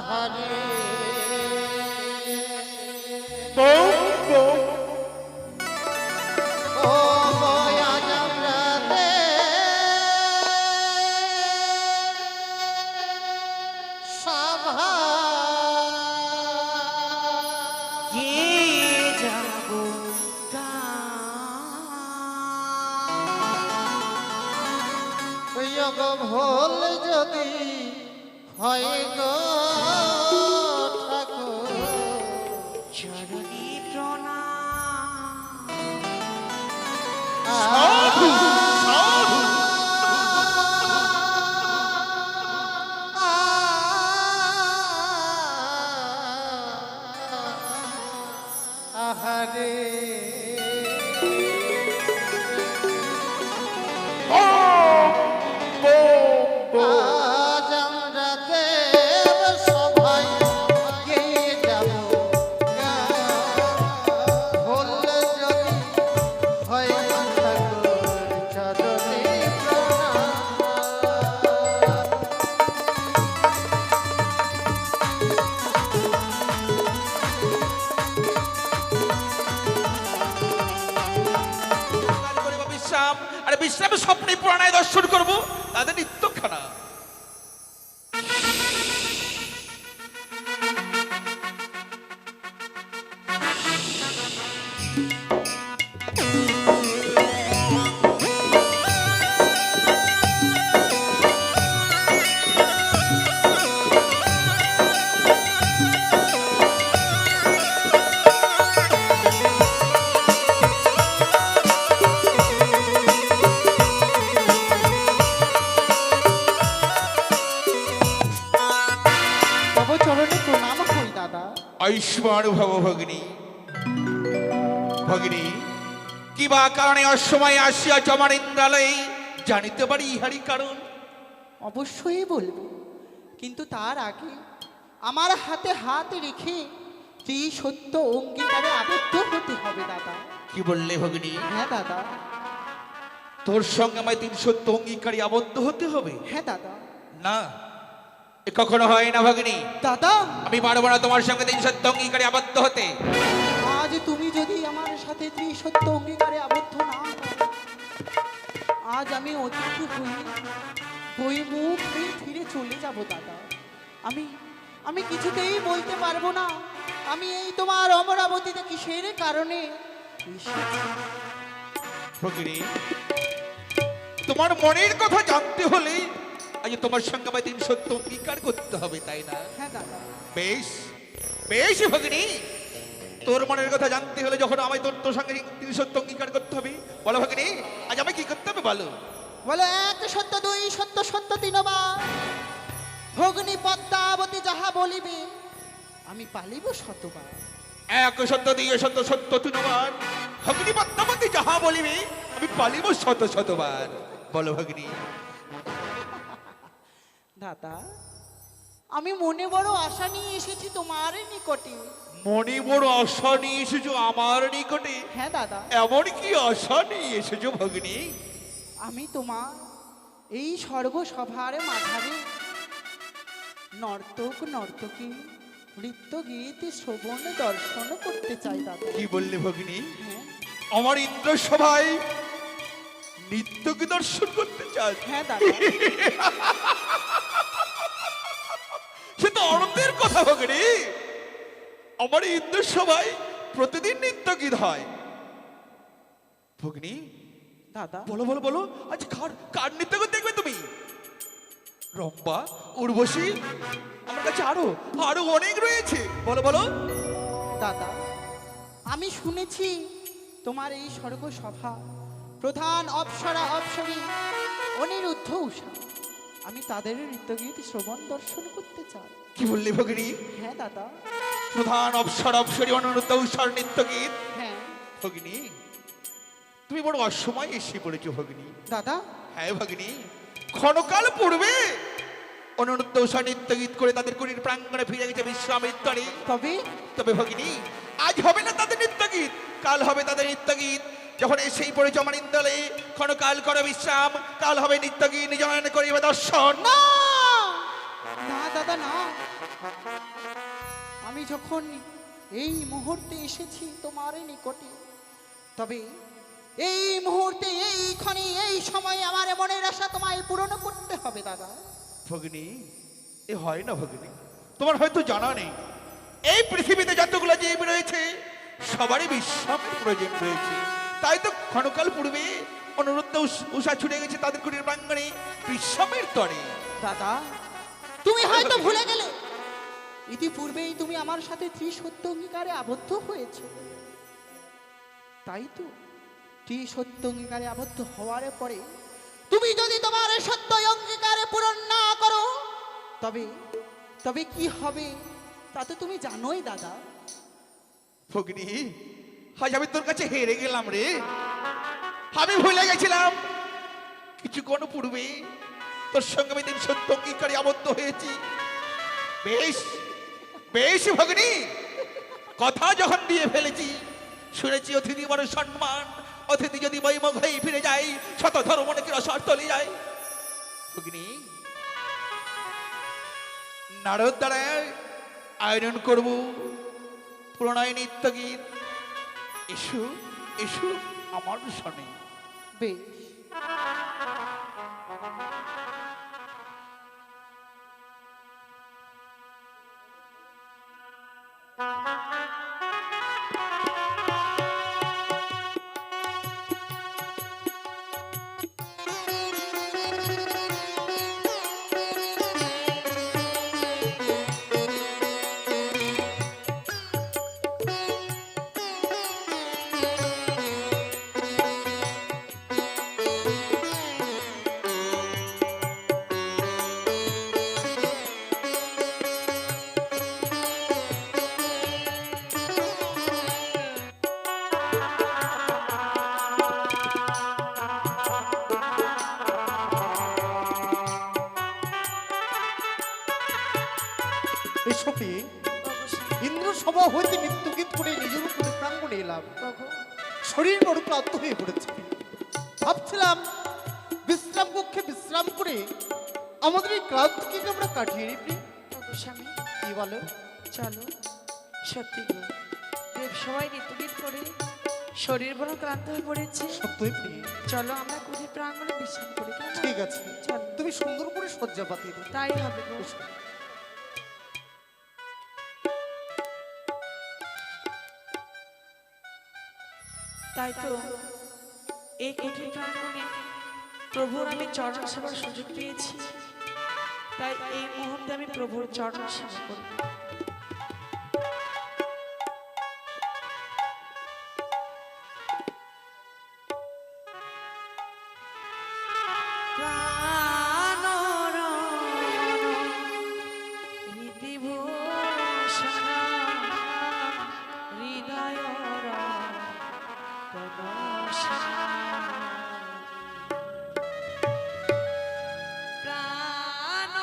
আহারে ও বয়া জামরাতে সভা কে যাব গো ভোল যদি হয় গো ঠাকুর চরণী প্রণাম সাধু আহারে আজ আমরা দেব সবাই গিয়ে যাব ভুল যদি হয় ঠাকুর চরণে প্রণাম বিশ্রাম আর বিশ্রামের স্বপ্নে পুরাণায় দর্শন করবো তাদের নিত্যখানা তব চরণে প্রণাম করি দাদা আয়ুষ্মান ভব ভগিনী ভগিনী কিবা কারণে অসময়ে আসিয়া জমার ইন্দ্রালয়ে জানিতে পারি ইহারি কারণ অবশ্যই বলবো, কিন্তু তার আগে আমার হাতে হাত রেখে এই সত্য অঙ্গীকারে আবদ্ধ হতে হবে দাদা। কি বললে ভগিনী? হ্যাঁ দাদা। তোর সঙ্গে আমায় 300 অঙ্গীকারী আবদ্ধ হতে হবে? হ্যাঁ দাদা। না, এ কখনো হয় না ভগিনী। দাদা, আমি পারবো না তোমার সঙ্গে 300 অঙ্গীকারী আবদ্ধ হতে। আজ তুমি যদি আমার সাথে সত্য অঙ্গীকারে আবদ্ধ না হও, আজ আমি অতিথি হয়ে মুখ হয়ে ফিরে চলে যাব দাদা। আমি কিছুতেই বলতে পারবো না আমি এই তোমার অমরাবতীতে কিসের কারণে এসেছি। ভগিনী, তোমার মনের কথা জানতে হলে আজ তোমার সঙ্গে আমায় 300 অঙ্গীকার করতে হবে, তাই না? হ্যাঁ দাদা। বেশ বেশ ভগিনী, তোর মনের কথা জানতে হলে যখন আমায় তোর সঙ্গে 300 অঙ্গীকার করতে হবে, বলো ভগিনী আজ আমায় কি করতে হবে বলো। বলো, 1 সত্য 2 সত্য সত্য 3 বার ভগ্নী পদ্মাবতী যাহা বলিবে আমি পালিব শতবার। 1 সত্য 2 সত্য সত্য 3 বার ভগিনী পদ্মাবতী যাহা বলিবে আমি পালিব শতবার। বলো ভগিনী। দাদা, আমি মনে বড় আশা নিয়ে এসেছি তোমার নিকটে। মনে বড় আশা নিয়ে এসেছো আমার নিকটে? হ্যাঁ দাদা। এমন কি আশা নিয়ে এসেছো ভগিনী? আমি তোমার এই স্বর্গসভার মাঝারে নর্তক নর্তকী নৃত্য গীত শ্রবণ দর্শন করতে চাই দাদা। কি বললে ভগিনী? হ্যাঁ। আমার ইন্দ্র সভায় নিত্যকে দর্শন করতে চাস? হ্যাঁ দাদা। সে তো আনন্দের কথা ভগিনী। আমার ইন্দ্র সভায় প্রতিদিন নিত্য গীত হয় ভগিনী। দাদা, বলো বলো বলো, আজ কার নৃত্য গীত দেখবে তুমি? রম্পা, উর্বশী, আমার কাছে আরো অনেক রয়েছে। বলো বলো। দাদা, আমি শুনেছি তোমার এই স্বর্গসভা প্রধান অপ্সরা অপ্সরী অনিরুদ্ধ উষা, আমি তাদের নৃত্যগীত শ্রবণ দর্শন করতে চাই। কি বললি ভগিনী? হ্যাঁ দাদা। প্রধান অপ্সরী অনিরুদ্ধ উষার নৃত্য গীত? হ্যাঁ ভগিনী, তুমি বড় অসময় এসে পড়েছো ভগিনী। দাদা। হ্যাঁ ভগিনী, ক্ষণকাল পূর্বে অনিরুদ্ধ উষা নৃত্য গীত করে তাদের কুড়ির প্রাঙ্গণে ফিরে গেছে বিশ্বামিত্রে। তবে ভগিনী, আজ হবে না তাদের নৃত্য গীত, কাল হবে তাদের নৃত্য গীত। যখন এসেই পড়েছে আমার ইন্দ্রালে, ক্ষণকাল করে বিশ্রাম, কাল হবে নৃত্য গীত, নিজ নয়নে করিবে দর্শন। না না দাদা না, আমি যখন এই মুহূর্তে এসেছি তোমার নিকটে, তবে এই মুহূর্তে এইখানে এই সময় আমার মনের আশা তোমায় পূরণ করতে হবে দাদা। ভগিনী, এ হয় না ভগিনী। তোমার হয়তো জানা নেই, এই পৃথিবীতে যতগুলো জীব রয়েছে সবারই বিশ্রামের প্রয়োজন রয়েছে। তাই তো ক্ষণকাল পূর্বে অনুরুদ্ধ উষা ছুটে গেছে তাদের কুটির প্রাঙ্গণে বিশ্রামের তরে। দাদা, তুমি হয়তো ভুলে গেলে ইতিপূর্বেই তুমি আমার সাথে ত্রিসত্য অঙ্গীকারে আবদ্ধ হয়েছো। তাই তো ত্রিসত্য অঙ্গীকারে আবদ্ধ হওয়ার পরে তুমি যদি তোমার সত্য অঙ্গীকারে পূরণ না করো, তবে তবে কি হবে তা তো তুমি জানোই দাদা। ভগিনী, আজ আমি তোর কাছে হেরে গেলাম রে। আমি ভুলে গেছিলাম কিছুক্ষণ পূর্বে তোর সঙ্গে আমি দিন সত্য অঙ্গীকারে আবদ্ধ হয়েছি। বেশ বেশ ভগিনী, কথা যখন দিয়ে ফেলেছি, শুনেছি অতিথি বড় সম্মান, অতিথি যদি বৈমুখ হয়ে ফিরে যায় শত ধর্ম নাকি রসার তলে যায়। ভগিনী, নারদ দ্বারা আয়োজন করব প্রণয় নিত্য গীত। এসো এসো আমার শোনে। বেশ, এসো পেয়ে ইন্দ্র সভা হইতে নৃত্যগীত করে নিজের উপরে প্রাঙ্গণে এলাম। শরীর বড় ক্লান্ত হয়ে পড়েছে। ভাবছিলাম বিশ্রাম কক্ষে বিশ্রাম করে আমাদের এই ক্লান্তিকে আমরা কাটিয়ে নিবি। স্বামী, কি বলো? চলো। সত্যি গো, দেব সবাই নৃত্যগীত করে শরীর বড় ক্লান্ত হয়ে পড়েছে। সত্যই প্রিয়, চলো আমরা কুটির প্রাঙ্গণে বিশ্রাম করি। কেমন? ঠিক আছে, চলো। তুমি সুন্দর করে সজ্জা পাতিয়ে দিও। তাই হবে গো। তাই তো এই কুটির প্রাঙ্গণে প্রভুর আমি চরণ সেবার সুযোগ পেয়েছি। তাই এই মুহূর্তে আমি প্রভুর চরণ সেবা করব। প্রাণ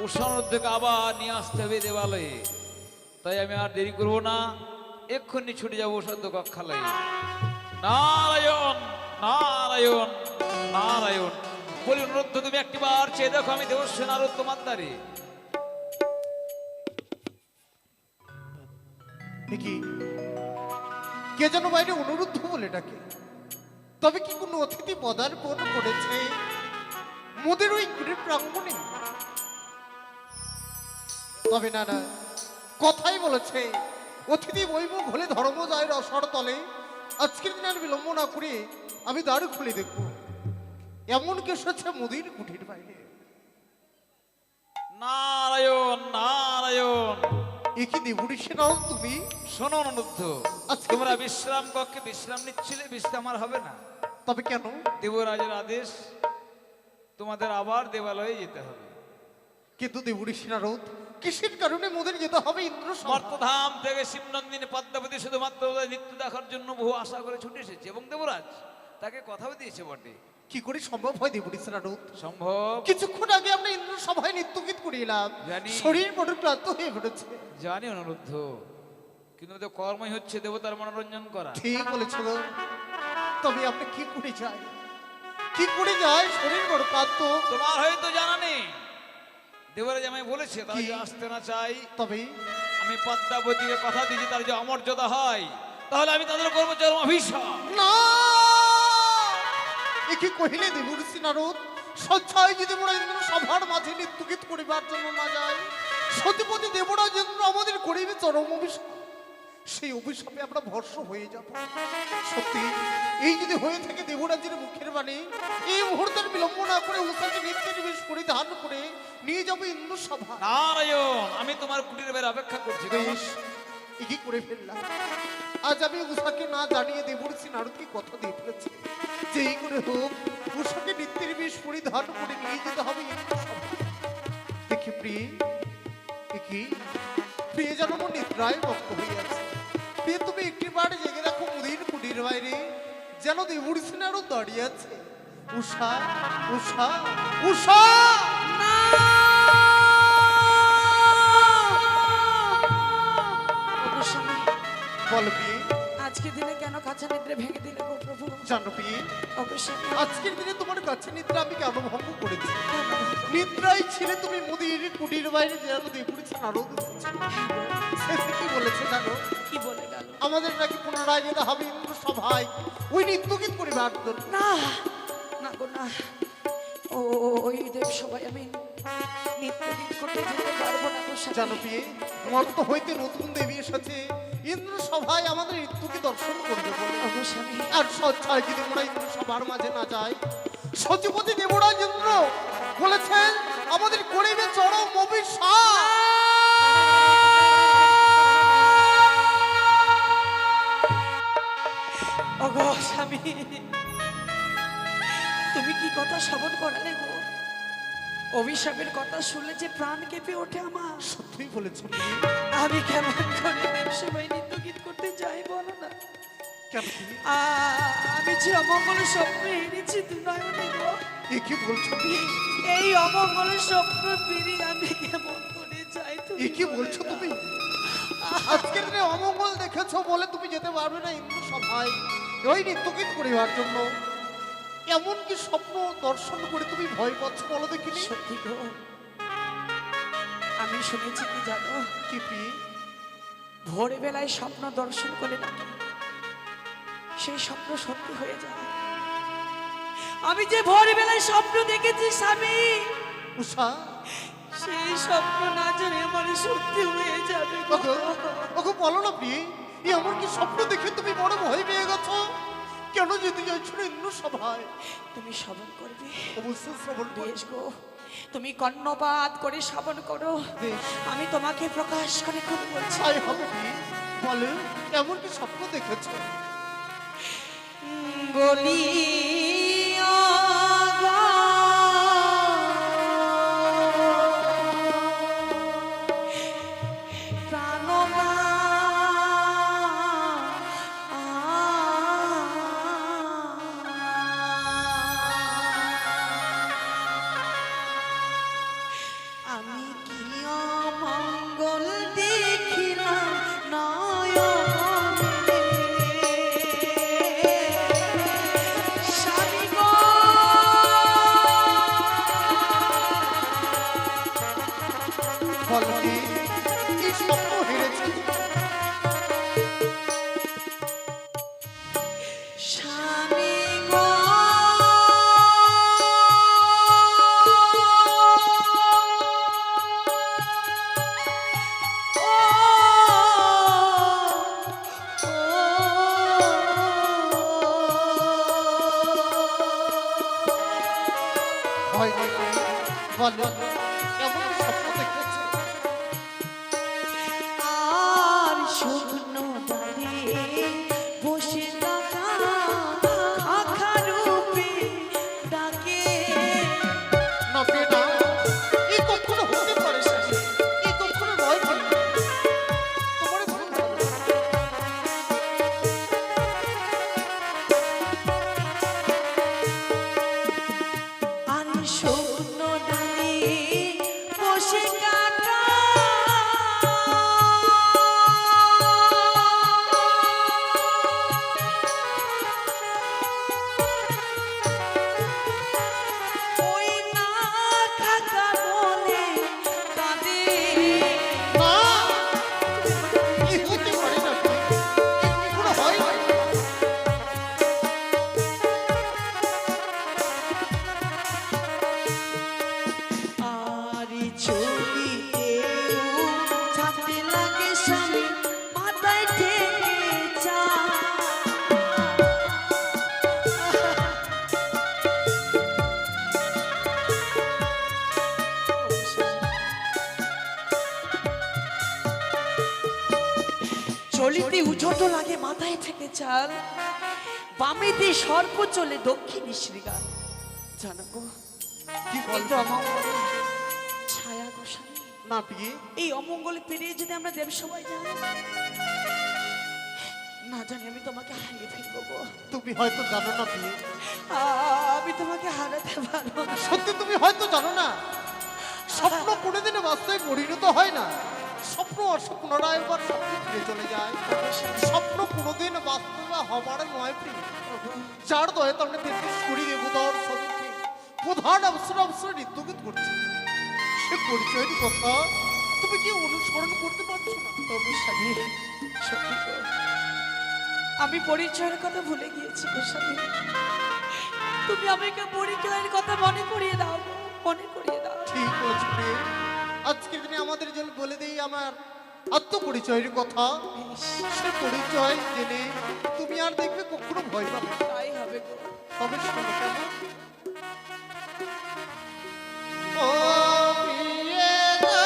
উষানোদ্যোগে আবার নিয়ে আসতে হবে দেবালয়ে। তাই আমি আর দেরি করব না, এক্ষুনি ছুটে যাবো উষাদ্য কক্ষালয়ে। নারায়ণ নারায়ণ নারায়ণ বলি অনুরোধ, তুমি একটিবার চেয়ে দেখো আমি দেবশ্রী নারদ তোমার দ্বারে। কি কে যেন বাইরে অনুরুদ্ধ বলে ডাকে? তবে কি কোনো অতিথি পদার্পণ করেছে মোদের ওই গৃহ প্রাঙ্গণে? তবে না না, কথাই বলেছে অতিথি বৈভব হলে ধর্ম যায় রসর তলে। আজকের দিন আর বিলম্ব না করে আমি দ্বার খুলে দেখব এমন কে এসেছে মোদির কুঠির বাইরে। নারায়ণ নারায়ণ এ কি দেবুড়ি সেনাও তুমি? শোনো অনুরুদ্ধ, আচ্ছা। তোমরা বিশ্রাম কক্ষে বিশ্রাম নিচ্ছিলে, বিশ্রাম আর হবে না। তবে কেন? দেবরাজের আদেশ, তোমাদের আবার দেবালয়ে যেতে হবে। কিন্তু দেবুড়ি সেনারথ কিসের কারণে মোদের যেতে হবে ইন্দ্র সভা? মর্তধাম থেকে শিবনন্দিনী পদ্মাবতী শুধুমাত্র ওদের নৃত্য দেখার জন্য বহু আশা করে ছুটে এসেছে, এবং দেবরাজ তাকে কথাও দিয়েছে বটে। কি করে সম্ভব হয় দেবুড়ি সেনারথ? সম্ভব, কিছুক্ষণ আগে আমরা ইন্দ্র সভায় নৃত্য গীত করে এলাম, জানি। শরীর বড় ক্লান্ত হয়ে পড়েছে। জানি অনুরুদ্ধ, কিন্তু ওদের কর্মই হচ্ছে দেবতার মনোরঞ্জন করা। ঠিক বলেছ গো। তবে আমরা কি করে যাই, কি করে যাই? শরীর বড় ক্লান্ত। তোমার হয়তো জানা নেই, দেবরাজ আমায় বলেছে তারা কি? যে আসতে না চাই, তবে আমি পদ্মাবতীকে কথা দিয়েছি তার যে অমর্যাদা হয়, তাহলে আমি তাদের করবো চরম অভিশাপ। না, এ কি কহিলে দেবুড়ি সেনারথ? সচ্ছায় যদি মোরা ইন্দ্র সভার মাঝে নৃত্য গীত করিবার জন্য না যায়, সতীপতি দেবরাজ ইন্দ্র আমাদের করিবে চরম অভিশাপ। সেই অভিশাপে আমরা ভস্ম হয়ে যাব। সত্যি এই যদি হয়ে থাকে দেবরাজের মুখের বাণী, এই মুহূর্তের বিলম্ব না করে উষাকে নিত্যের বেশ পরিধান করে নিয়ে যাবো ইন্দ্র সভা। নারায়ণ, আমি তোমার কুটির বের অপেক্ষা করছি। বেশ, কি করে ফেললাম। আজ আমি উষাকে না জানিয়ে দেবুড়ি সেনারথকে কথা দিয়ে ফেলেছি যে এই করে হোক উষাকে নিত্যের বেশ পরিধান করে নিয়ে যেতে হবে ইন্দ্র সভা। দেখি প্রিয়, দেখি প্রিয় যেন আমার নিদ্রায় মগ্ন হইয়াছে। প্রিয়, তুমি একটিবার জেগে রাখো মুদির কুটির বাইরে, যেন দেবুড়ি সেনারথ দাঁড়িয়ে আছে। উষা উষা উষা! ওগো স্বামী, বল প্রিয়, আজকের দিনে কেন কাঁচা নিদ্রে ভেঙে দিলে গো প্রভু? জানো প্রিয়, ওগো স্বামী, আজকের দিনে তোমার কাছে নিদ্রা আমি কেন ভঙ্গ করেছি? নিদ্রায় ছিলে তুমি মুদির কুটির বাইরে, যেন দেবুড়ি সেনারথ শেষে কি বলেছে জানো? কি বলে গেল? আমাদের নাকি পুনরায় যেতে হবে ইন্দ্র সভায় ওই নৃত্য গীত করিবার জন্য। না না গো না, ওই দেব সবাই আমি নৃত্য গীত করতে যেতে পারবো না গো স্বামী। জানো প্রিয়ে, মর্ত হইতে নতুন দেবী এসেছে ইন্দ্র সভায় আমাদের নৃত্যকে দর্শন করবে বলে। ওগো স্বামী, আর সচ্ছায় যদি মোরা ইন্দ্র সভার মাঝে না যায়, সচিপতি দেবরাজ ইন্দ্র বলেছেন আমাদের করিবে চরম অভিশাপ। ওগো স্বামী, তুমি কি কথা শ্রবণ করালে গো? অভিশাপের কথা শুনলে যে প্রাণ কেঁপে ওঠে আমার। সত্যই বলেছেন প্রিয়ে। আমি কেমন করে দেব সবাই নৃত্য গীত করতে যাই বলো না? কেন প্রিয়ে? আমি যে অমঙ্গল স্বপ্ন এনেছি দু নয়নে গো, এ কি বলছো প্রিয়ে? এই অমঙ্গল স্বপ্ন ফিরি আমি কেমন করে যাই? এ কি বলছো তুমি? আজকের দিনে অমঙ্গল দেখেছো বলে তুমি যেতে পারবে না ইন্দ্র সভায় ওই নৃত্যগীত করিবার জন্য। এমন কি স্বপ্ন দর্শন করে তুমি ভয় পাচ্ছ বলো দেখিনি? সত্যি গো, আমি শুনেছি কি জানো, কি প্রিয়ে? ভোরবেলায় স্বপ্ন দর্শন করে নাকি সেই স্বপ্ন সত্যি হয়ে যায়। আমি যে ভোরবেলায় স্বপ্ন দেখেছি স্বামী, উষা, সেই স্বপ্ন না জানি আমার সত্যি হয়ে যাবে গো। ওগো, ওগো বলো না প্রিয়ে, এমন কি স্বপ্ন দেখে তুমি বড় ভয় পেয়ে গেছো? কেন যেতে চাইছো না ইন্দ্র সভায়? তুমি শ্রবণ করবে? অবশ্যই শ্রবণ করবে। বেশ গো, তুমি কর্ণপাত করে শ্রবণ করো, বেশ, আমি তোমাকে প্রকাশ করে খুব বলছি। তাই হবে প্রিয়ে। বলো এমন কি স্বপ্ন দেখেছো? বলি আমি ভয় নেই বলো কেমন স্বপ্ন দেখেছো? আর শুকনো ডালে বসে থাকা খাখা রূপে ডাকে। না বেটা, এই কখনো হতে পারে শাশি, এই কখনো নয় বলে। তোমার ভুল হবে। আর শুকনো ডালে বসে কাকা ওই না খাকা বলে কাঁদে। না, এই হতে পারে না, এই কখনো হয় না। আর ছবিতে ছাড়তে লাগে স্বামী মাথায় ঠেকে চা। চলিতে উজোটো লাগে মাথায় থেকে চাল, বামেতে সর্প চলে দক্ষিণী শ্রীগান। জানো গো, কি কিন্তু বলছো? আমার ছায়া গোসাই, না বিয়ে, এই অমঙ্গল পেরিয়ে যদি আমরা দেবসভায় যাই, না জানি আমি তোমাকে হারিয়ে ফেলবো গো। তুমি হয়তো জানো না বিয়ে, আমি তোমাকে হারাতে পারবো না। সত্যি তুমি হয়তো জানো না, স্বপ্ন কোনোদিনও বাস্তবে পরিণত হয় না। স্বপ্ন পুনরায় একবার স্বপ্ন ফিরে চলে যায়। স্বপ্ন কোনোদিন বাস্তবে হবার নয় প্রিয়। যার দয়ে তার তেত্রিশকুড়ি দেবতার সদুখে প্রধান অবসর নৃত্যগীত করছে, সে পরিচয়ের কথা তুমি কি অনুসরণ করতে পারছো না? গোস্বামী, সত্যি গো, আমি পরিচয়ের কথা ভুলে গিয়েছি গোস্বামী। তুমি আমাকে পরিচয়ের কথা মনে করিয়ে দাও গো, মনে করিয়ে দাও। ঠিক বলেছো প্রিয়। আজকের দিনে আমাদের জন্য বলে দেই আমার আত্মপরিচয়ের কথা। সে পরিচয় জেনে তুমি আর দেখবে কখনো ভয় পাবে না। তাই হবে গো। তবে শোনো কেমন? ও প্রিয়ে গো,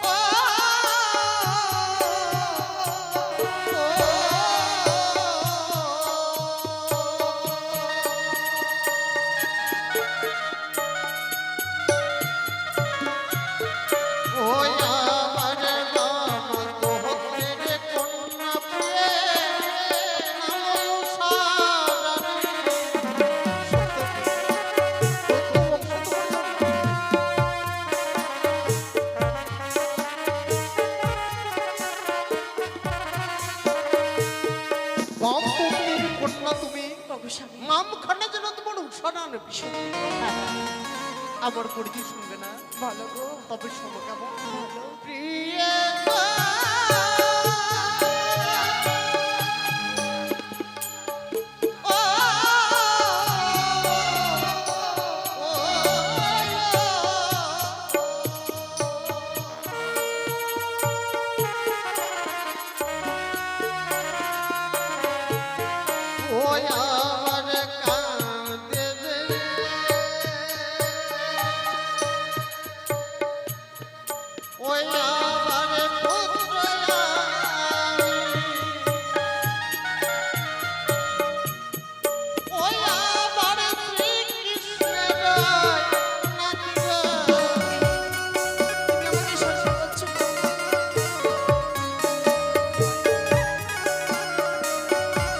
ও, ও আমার বাবা তোহরে কন্যা প্রিয়ে বাম তোহরের কন্যা তুমি, গোস্বামী, নাম খানা যেন তোমার উৎসাহ বিষয়। আমার পরিচয় শুনবে না? ভালো গো, তবে শোনো কেমন? ভালো। প্রিয়ে গো, ও, ও আমার কাঁদে রে, ওই আমার পুত্র আমি, ওই আমার শ্রীকৃষ্ণের নাতি গো। তুমি আমাকে শাসন করছো গো।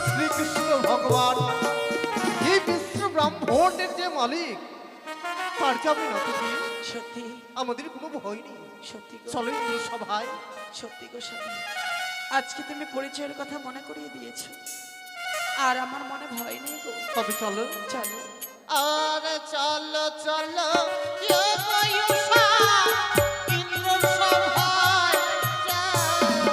শ্রীকৃষ্ণ ভগবান এই বিশ্ব ব্রাহ্মণের যে মালিক, তার যাবে না তুমি। সত্যি, আমাদের কোনো ভয় নেই। সত্যি গো, চলো ইন্দ্র সভায়। সত্যি গো স্বামী, আজকে তুমি পরিচয়ের কথা মনে করিয়ে দিয়েছো, আর আমার মনে ভয় নেই গো। তবে চলো, চলো। আর চলো চলো এ বয়সা ইন্দ্র সভায় চলো।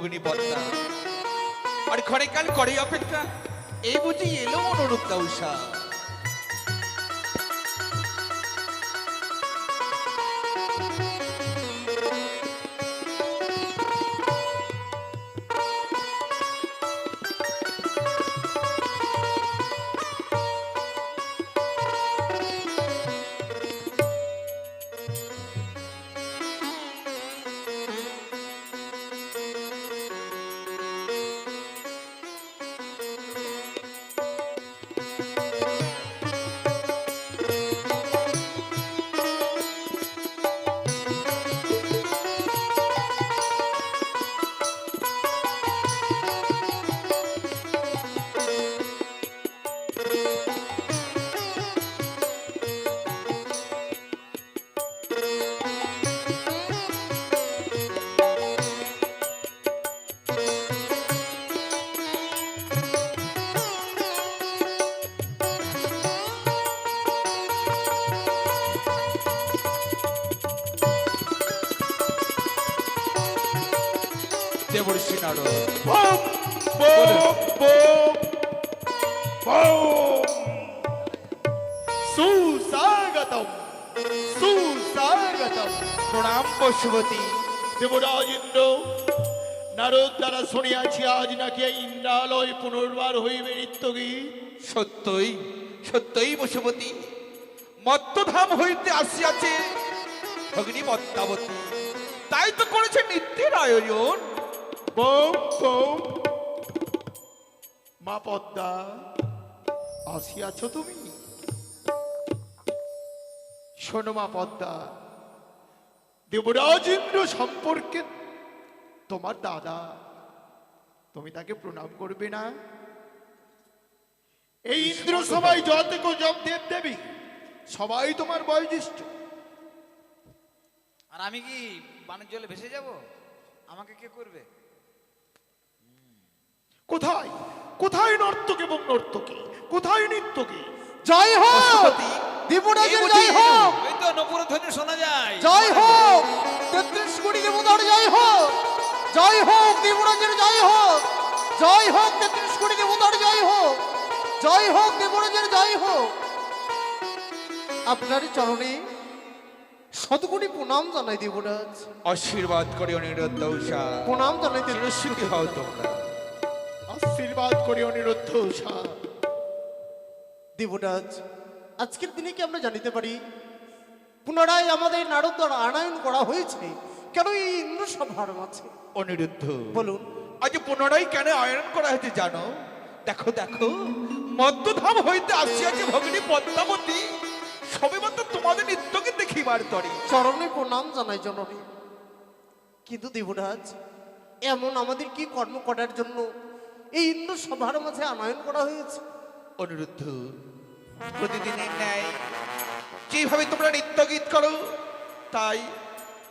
ভগিনী পদ্মা। আর ক্ষণিকাল করে অপেক্ষা, এই বুঝি এলো অনুরুদ্ধ উষা। দেবর্ষি নারদ বম বম বম বম। সুস্বাগতম সুস্বাগতম। প্রণাম পশুপতি। দেবরাজ ইন্দ্র, নারদ দ্বারা শুনিয়াছি আজ নাকি এই ইন্দ্রালয় পুনর্বার হইবে নিত্যগীত। সত্যই সত্যই পশুপতি, মত্তধাম হইতে আসিয়াছে ভগিনী পদ্মাবতী, তাই তো করেছে নিত্যের আয়োজন। বম বম। মা পদ্মা, আসিয়াছ তুমি? শোনো মা পদ্মা, দেবরাজ ইন্দ্র সম্পর্কে তোমার দাদা, তুমি তাকে প্রণাম করবে না? এই ইন্দ্র সবাই যত জব দেব দেবী সবাই তোমার বয়োজ্যেষ্ঠ। আর আমি কি বাণিজ্য জলে ভেসে যাব? আমাকে কে করবে? কোথায় কোথায় নর্তক এবং নর্তকী, কোথায় নৃত্যকী? জয় হোক পশুপতি, দেবরাজের, এই বুঝি জয় হোক, ওই তো নপুর ধ্বনি শোনা যায়। জয় হোক 33 কোটি দেবতার, জয় হোক, জয় হোক দেবরাজের, জয় হোক, জয় হোক 33 কোটি দেবতার, জয় হোক, জয় হোক দেবরাজের, জয় হোক। আপনার চরণে শতকোটি প্রণাম জানাই দেবরাজ, আশীর্বাদ করে অনিরুদ্ধ উষা। প্রণাম জানাই চিরস্মৃতি হও তোমরা। আশীর্বাদ করি অনিরুদ্ধ উষা। দেবরাজ, আজকের দিনে কি আমরা জানিতে পারি পুনরায় আমাদের নারদ দ্বারা আনয়ন করা হয়েছে কেন এই ইন্দ্র সভার মাঝে? অনিরুদ্ধ, বলুন। আজ পুনরায় কেন আয়রন করা হয়েছে জানো? দেখো দেখো, মদ্যধাম হইতে আসিয়াছে ভগিনী পদ্মাবতী, সবে মাত্র তোমাদের নৃত্যকে দেখিবার তরে। চরণে প্রণাম জানাই জননী। কিন্তু দেবরাজ, এমন আমাদের কি কর্ম করার জন্য এই ইন্দ্র সভার মাঝে আনয়ন করা হয়েছে? অনিরুদ্ধ, প্রতিদিনের ন্যায় যেভাবে তোমরা নৃত্য গীত করো, তাই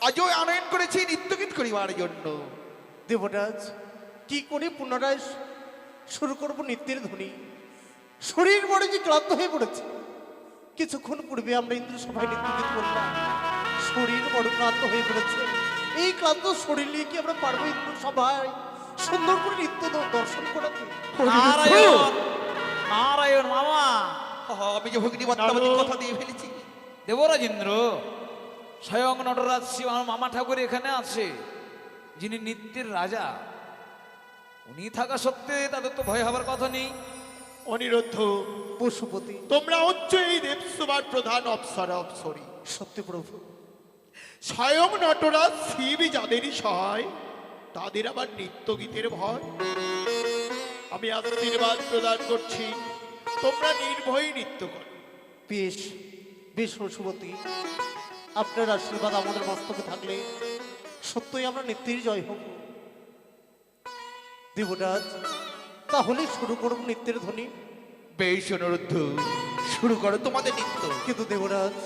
আজও আনয়ন করেছি নৃত্য গীত করিবার জন্য। দেবরাজ, কি করে পুনরায় শুরু করব নৃত্যের ধ্বনি? শরীর বড় যে ক্লান্ত হয়ে পড়েছে। কিছুক্ষণ পূর্বে আমরা ইন্দ্র সভায় নৃত্য গীত করলাম, শরীর বড় ক্লান্ত হয়ে পড়েছে। এই ক্লান্ত শরীর নিয়ে কি আমরা পারবো ইন্দ্র সভায় সুন্দর করে নৃত্য দর্শন করাতে? নারায়ণ নারায়ণ মামা। আমি যে ভগিনী পদ্মাবতীর কথা দিয়ে ফেলেছি। দেবরাজ ইন্দ্র, স্বয়ং নটরাজ শিব আমার মামা ঠাকুর এখানে আছে, যিনি নিত্যের রাজা। উনি থাকা সত্ত্বে তাদের তো ভয় হবার কথা নেই। অনিরুদ্ধ, পশুপতি, তোমরা হচ্ছে এই দেবসভার প্রধান অপ্সরা অপ্সরী। সত্যি প্রভু, স্বয়ং নটরাজ শিবই যাদেরই সহায়, তাদের আবার নৃত্য গীতের ভয়। আমি আশীর্বাদ প্রদান করছি, তোমরা নির্ভয়ে নৃত্য করো। বেশ বেশ পশুপতি, আপনার আশীর্বাদ আমাদের বাস্তবে থাকলে সত্যই আমরা নৃত্যের জয় হব। দেবরাজ, তাহলে শুরু করব নৃত্যের ধ্বনি। বেশ অনিরুদ্ধ, শুরু করো তোমাদের নৃত্য। কিন্তু দেবরাজ,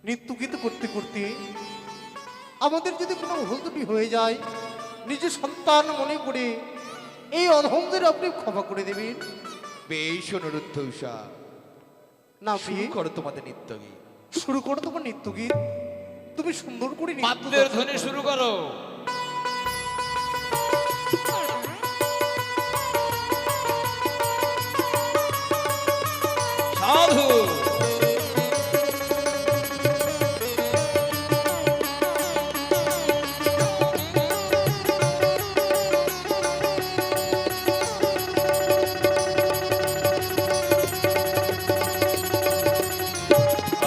নৃত্য গীত করতে করতে আমাদের যদি কোনো ভুল ত্রুটি হয়ে যায়, নিজের সন্তান মনে করে এই অধমদের আপনি ক্ষমা করে দেবেন। বেশ অনিরুদ্ধ উষা, না শুরু প্রিয়, করো তোমাদের নৃত্য গীত। শুরু করো তোমার নৃত্য গীত। তুমি সুন্দর করে নৃত্য বাদ্যের দর্শন ধ্বনি করো। শুরু করো। সাধু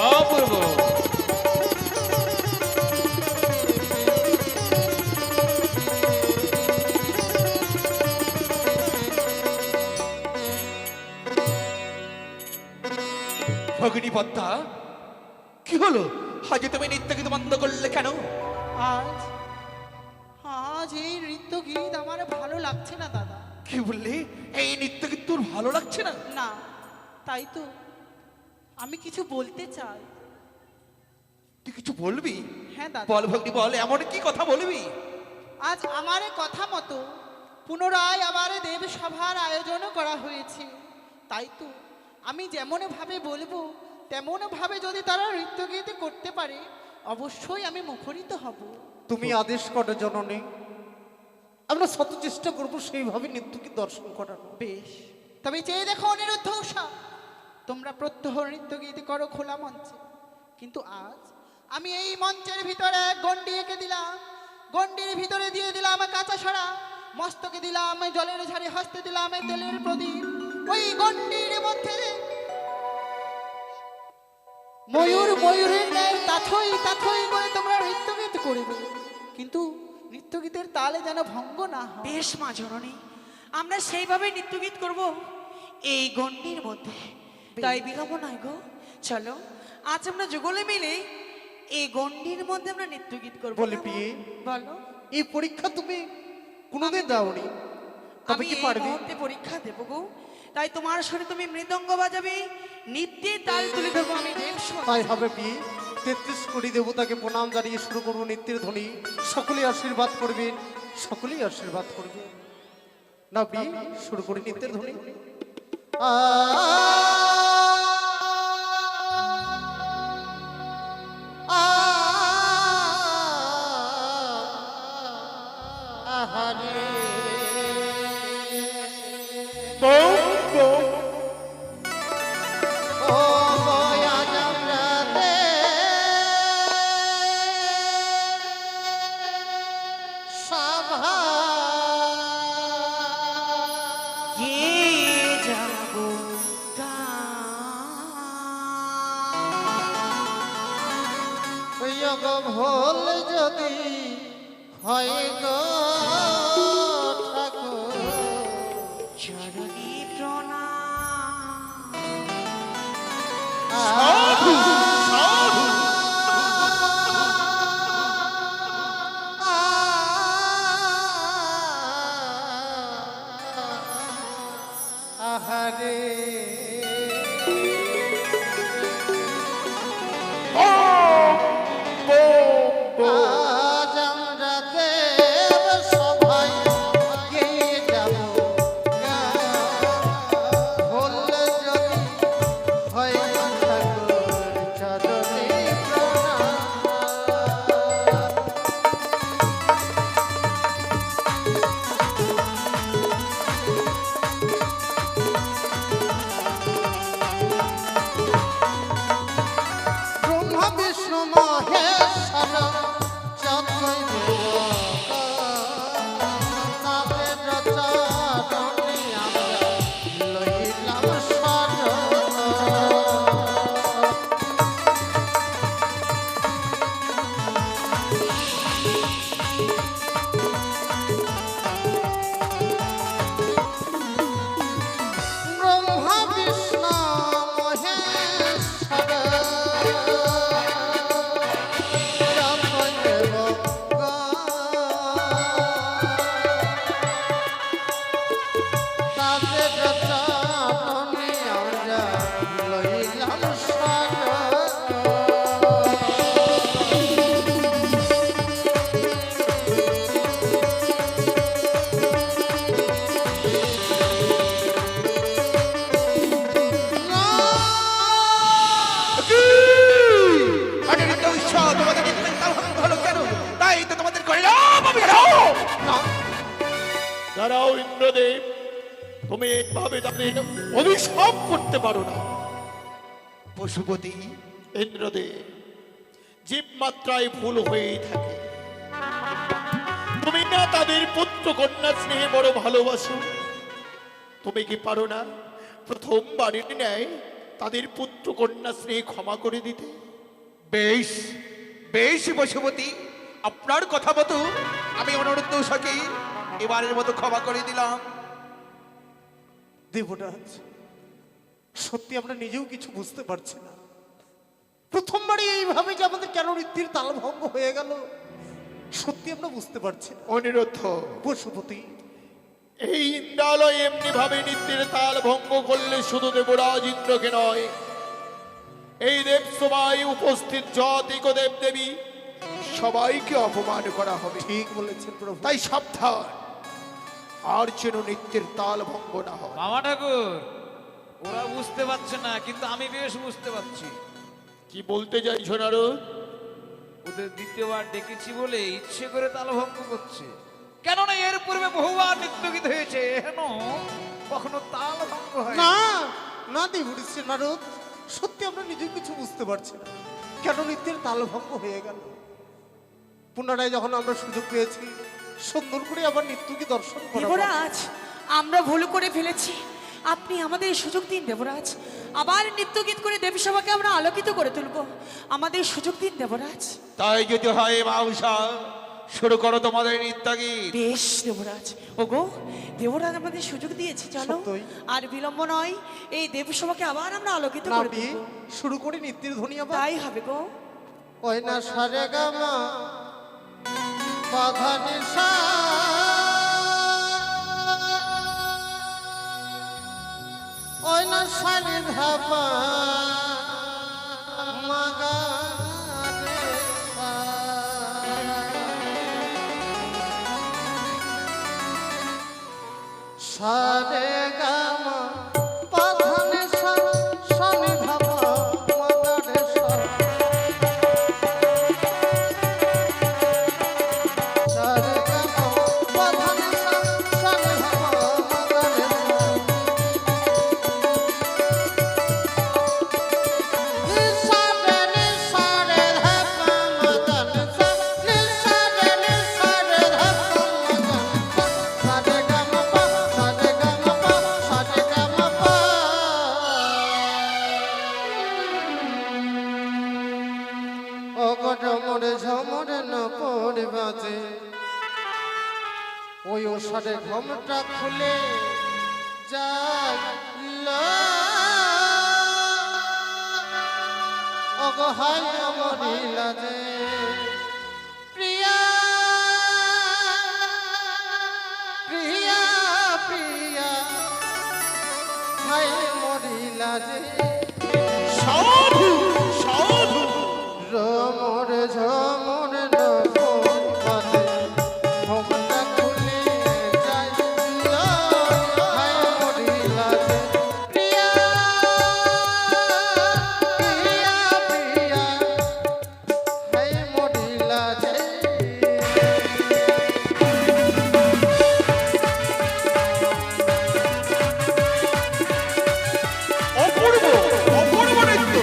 অপূর্ব ভগিনী পদ্মা, কি হলো? আজ তুমি নৃত্য গীত বন্ধ করলে কেন? আজ আজ এই নৃত্য গীত আমার ভালো লাগছে না দাদা। কি বললে? এই নৃত্য গীত তোর ভালো লাগছে না? না, তাই তো আমি কিছু বলতে চাই। তুই কিছু বলবি? হ্যাঁ দাদা, বল ভগিনী বল, এমন কি কথা বলবি? আজ আমার কথা মতো পুনরায় আবার দেব সভার আয়োজন করা হয়েছে। তাই তো আমি যেমন ভাবে বলবো তেমন ভাবে যদি তারা নৃত্য গীত করতে পারে অবশ্যই আমি মুখরিত হব। তুমি আদেশ করো জননী, আমরা শত চেষ্টা করবো সেইভাবে নৃত্যকে দর্শন করানো। বেশ, তবে চেয়ে দেখো অনিরুদ্ধ উষা, তোমরা প্রত্যহ নৃত্য গীত করো খোলা মঞ্চে, কিন্তু আজ আমি এই মঞ্চের ভিতরে এক গণ্ডি এঁকে দিলাম। গণ্ডির ভিতরে দিয়ে দিলাম কাঁচা সরা, মস্তকে দিলাম জলের ঝাড়ে, হস্তে দিলাম তেলের প্রদীপ। ওই গণ্ডির মধ্যে ময়ূর ময়ূরের ন্যায় তাথই তাথই করে তোমরা নৃত্য গীত করবে, কিন্তু নৃত্য গীতের তালে যেন ভঙ্গ না হয়। বেশ মা জননী, আমরা সেইভাবে নৃত্যগীত করব এই গণ্ডির মধ্যে। তাই বিলম্ব নয় গো, চলো আজ আমরা যুগলে মিলে এই গণ্ডির মধ্যে আমরা নৃত্যগীত করব। বলি বিয়ে, বলো। এই পরীক্ষা তুমি কোনোদিন দাওনি, তবে আমি কি এই পারবে? মুহূর্তে পরীক্ষা দেবো গো, তাই তোমার সঙ্গে তুমি মৃদঙ্গ বাজাবে, নৃত্যে তাল তুলে ধরবো আমি দেব সঙ্গে। তাই হবে বিয়ে। 33 কোটি দেবতাকে প্রণাম জানিয়ে শুরু করবো নৃত্যের ধ্বনি। সকলেই আশীর্বাদ করবেন, সকলেই আশীর্বাদ করবেন। না বিয়ে, শুরু করি নৃত্যের ধ্বনি। কে যাবো ভোল যদি হয় গো ঠাকুর, চরণী প্রণাম। আহারে আজ আমরা দেব সবাই গিয়ে যাব ভোল যদি হয় ঠাকুর চরণে প্রণাম। ব্রহ্মা বিষ্ণু মহেশ্বর যতই দেব তাদের চরণে আমরা লইলাম শরণ। ব্রহ্মা বিষ্ণু মহেশ্বর যতই দেব তাদের চরণে আমরা লইলাম শরণ। আরে নৃত্য উৎসব, তোমাদের নৃত্য গীত তাল ভঙ্গ হলো কেন? তাই তো তোমাদের করিলাম অভিশাপ। দাঁড়াও ইন্দ্রদেব, তুমি এইভাবে তাদের অভিশাপ করতে পারো না। পশুপতি, ইন্দ্রদেব, জীব মাত্রায় ভুল হয়েই থাকে। তুমি না তাদের পুত্র কন্যা স্নেহে বড় ভালোবাসো? তুমি কি পারো না প্রথমবারের ন্যায় তাদের পুত্র কন্যা স্নেহে ক্ষমা করে দিতে? বেশ বেশ পশুপতি, আপনার কথা মতো আমি অনুরোধ উষাকে এবারের মতো ক্ষমা করে দিলাম। দেবরাজ, সত্যি আমরা নিজেও কিছু বুঝতে পারছি না। প্রথমবারই এইভাবে যে আমাদের কেন রীতির তালভঙ্গ হয়ে গেল, সত্যি আমরা বুঝতে পারছি না। অনিরুদ্ধ, পশুপতি, এই ইন্দ্রালয় এমনি ভাবে নিত্যের তাল ভঙ্গ করলে শুধু দেবরাজ ইন্দ্রকে নয়, এই দেব সভায় উপস্থিত যত দেব দেবী সবাইকে অপমান করা হবে। ঠিক বলেছেন প্রভু। তাই সাবধান, আর যেন নিত্যের তাল ভঙ্গ না হয়। মামা ঠাকুর, ওরা বুঝতে পারছে না, কিন্তু আমি বেশ বুঝতে পারছি। কি বলতে চাইছো নারদ? ওদের দ্বিতীয়বার ডেকেছি বলে ইচ্ছে করে তালভঙ্গ করছে। কেননা এর পূর্বে বহুবার নৃত্যগীত হয়েছে, হেন কখনো তালভঙ্গ হয় না না দেবরিশ নারদ, সত্যি আমরা নিজেও কিছু বুঝতে পারছি না কেন নিত্যের তালভঙ্গ হয়ে গেল। পুনরায় যখন আমরা সুযোগ পেয়েছি সুন্দর করে আবার নিত্যকে দর্শন করা। দেবরাজ, আমরা ভুল করে ফেলেছি, আপনি আমাদের এই সুযোগ দিন দেবরাজ। আবার নৃত্যগীত করে দেবী সভাকে আমরা আলোকিত করে তুলব, আমাদের সুযোগ দিন দেবরাজ। তাই যদি হয় মা উষা, শুরু করো তোমাদের নৃত্যগীত। বেশ দেবরাজ। ওগো দেবরাজ আমাদের সুযোগ দিয়েছে, চলো সত্যই। আর বিলম্ব নয়, এই দেবী সভাকে আবার আমরা আলোকিত করে নামিয়ে তুলব। শুরু করে নিত্যের ধ্বনি আবার। তাই হবে গো। ওই না সারে গামা বাধা নিশা, ওই না সারে ধাপা মাগা রে সা। সারে গামা বাধা নিশা, সারে ধাপা মাগা রে সা। সারে গামা বাধা নিশা, সারে ধাপা মাগা রে সা। ওই ওষারে ঘমটা খুলে যায় অগহায় মরিলা যে প্রিয়া প্রিয়া প্রিয়া হায় মরিলা যে সাধু সাধু, রমর ঝমর নকল বাজে ঘোমটা খুলে যায় হায় মরিলা যে প্রিয়া প্রিয়া প্রিয়া হায় মরিলা যে। অপূর্ব অপূর্ব নৃত্য।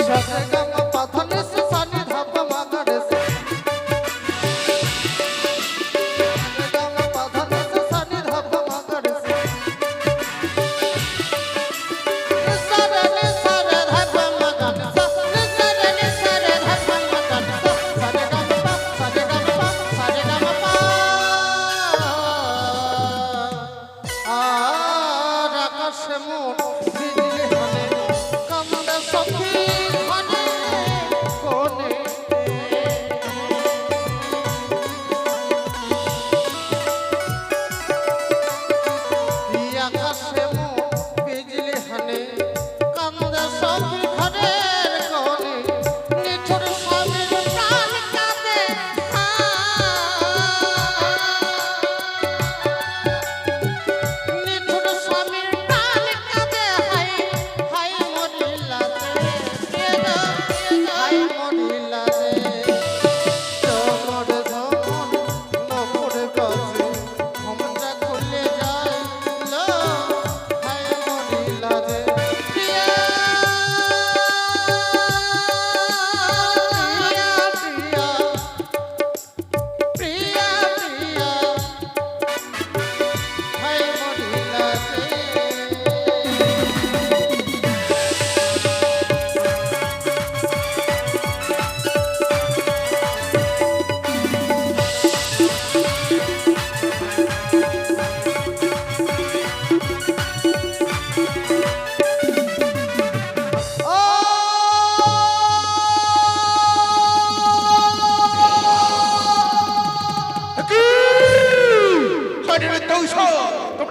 সারে গামা পাধা নিশা, সারে ধাপা মাগা রে সা। সারে গামা পাধা নিশা, সারে ধাপা মাগা রে সা। সারে নিশা রে ধাপা মাগা রে সা। সারে নিশা রে ধাপা মাগা রে সা। সারে গামা পা, সারে গামা পা, সারে গামা পা। আর আকাশে মোর বিজলি হানে, কান্দে সখী হানে কোনে।